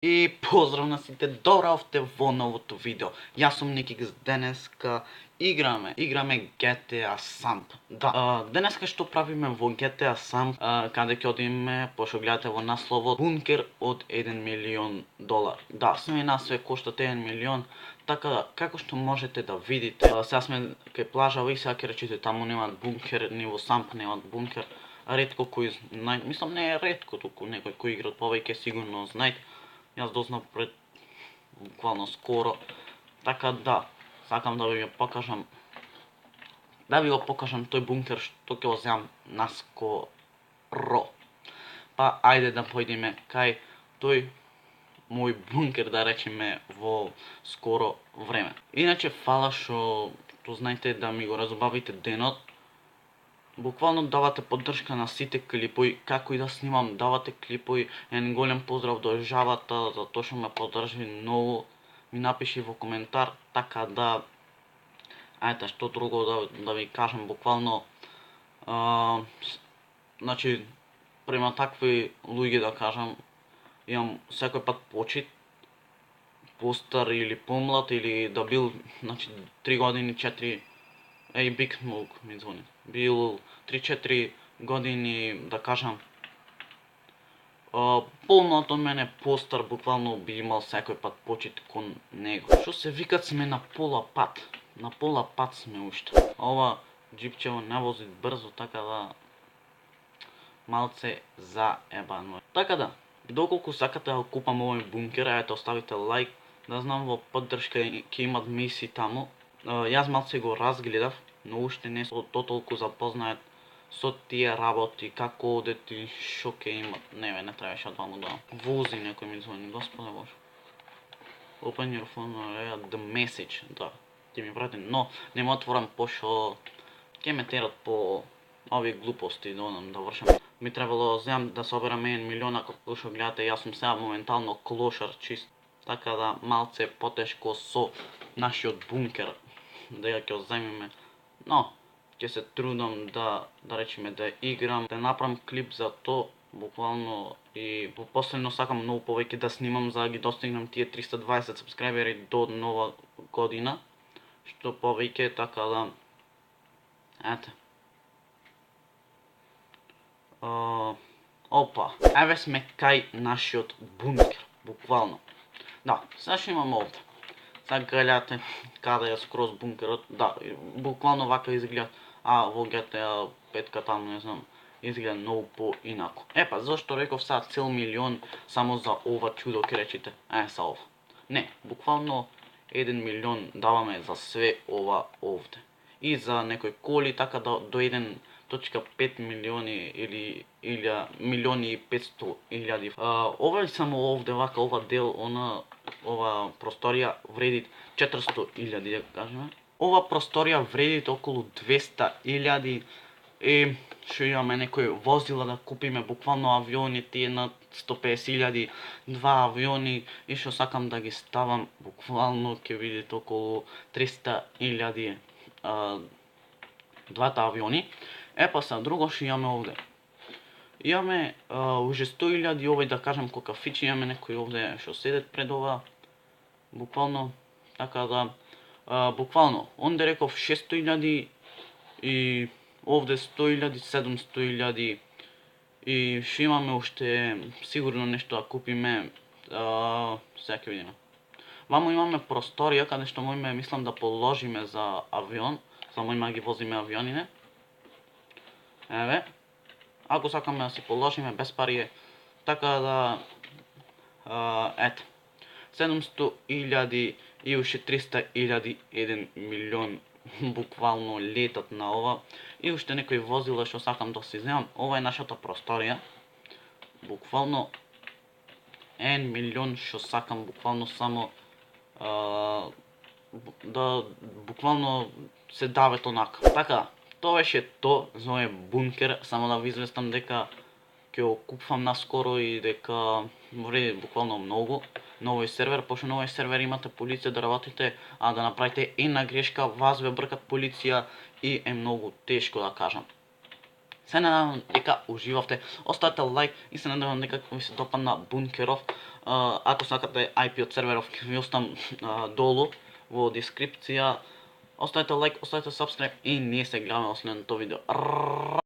И поздрав на сите, доравте во новото видео. Јас сум Никикс, денеска играме GTA Samp. Да, денеска што правиме во GTA Samp, каде ќе одиме, пошто гледате во насловот, бункер од $1 милион. Да, све на све коштат 1 милион, така како што можете да видите, сега сме кај плажава и сега ќе речете таму немаат бункер, ни во Samp немаат бункер. Ретко кој знае, мислам не е ретко, туку некој кој игра повеќе сигурно знаат. Јас дознав пред буквално скоро. Така да, сакам да ви го покажам. Да ви го покажам тој бункер што ќе го земам наскоро. Па ајде да појдеме кај тој мој бункер, да речеме, во скоро време. Иначе фала што знаете да ми го разубавите денот. Буквално давате поддршка на сите клипови, како и да снимам, давате клипови. Еден голем поздрав до Жавата, за тоа што ме поддржи многу. Ми напиши во коментар, така да... Ајде, што друго да ви кажам, буквално... Значи, према такви луѓе да кажам, имам секој пат почит, постар или помлад, или да бил, значи, 3 години, 4... Еј, Биг Смоук ми звони. Бил 3-4 години, да кажам, помлад од мене, постар, буквално би имал секој пат почит кон него. Што се викат, сме на пола пат. На пола пат сме уште. Ова джипчево не вози брзо, така да малце заебано. Така да, доколку сакате да купам овој бункер, ајде оставите лайк, да знам во поддршка ќе имат мисии таму. Јас малце го разгледав, но уште не сум толку запознаат со тие работи, како одат и шо ќе имат. Не требаше одваму да вози, некој ми звони, господе Боже. Open your phone, the message, да, ќе ми прати, но не му отворам пошто ќе ме терат по овие глупости да одам да вршам. Ми требало земам да соберам 1 милион, ако што гледате, јас сум сега моментално клошар чист. Така да малце потешко со нашиот бункер да ќе земеме, но ќе се трудам да речеме да играм, да направам клип за тоа, буквално, и последно сакам многу повеќе да снимам за да ги достигнам тие 320 сабскрајбери до нова година, што повеќе, така да, ете. Опа, еве сме кај нашиот бункер, буквално. Да, сега што имам овде. Сега гледате каде е скроз бункерот. Да, буквално вака изгледа, во GTA 5 таму, не знам, изгледа многу поинако. Епа, зашто реков сега цел милион само за ова чудо, ќе речете, са ова. Не, буквално 1 милион даваме за све ова овде. И за некои коли, така да до 1.5 милиони или милиони и 500 илјади. Ова само овде, вака, ова дел, ова просторија вреди 400 илјади, да кажеме. Ова просторија вреди околу 200 илјади и што имаме некои возила да купиме, буквално авиони тие на 150 илјади, 2 авиони, и што сакам да ги ставам, буквално ќе видите околу 300 илјади двата авиони. Епа са, друго што имаме овде. Имаме уже 100 илјади овој, да кажам, кокафичи, имаме некои овде што седат пред ова, буквално, така да, буквално, онде реков 600 илјади и овде 100 илјади, 700 илјади, и што имаме уште сигурно нешто да купиме, сега ќе видиме. Ваму имаме просторија каде што можеме, мислам, да положиме за авион, за можеме да ги возиме авионите. Еве, ако сакаме да си положиме без пари е, така да, ете, 700 илјади и уште 300 илјади, 1 милион, буквално летат на ова, и уште некои возила што сакам да си земам. Ова е нашата просторија, буквално 1 милион што сакам, буквално само да, буквално се давет онака. Така, тоа беше тоа за овој бункер, само да ви известам дека ќе го купувам наскоро и дека вреди буквално многу. Новој сервер, пошто новој сервер имате полиција да работите, а да направите една грешка, вас ве бркат полиција и е многу тешко, да кажам. Се надевам дека уживавте, оставете лайк и се надевам дека ви се допадна бункеров. Ако сакате IP од серверов, ќе ви оставам долу во дескрипција. Оставете лайк, оставете subscribe и ние се гледаме во следното видео.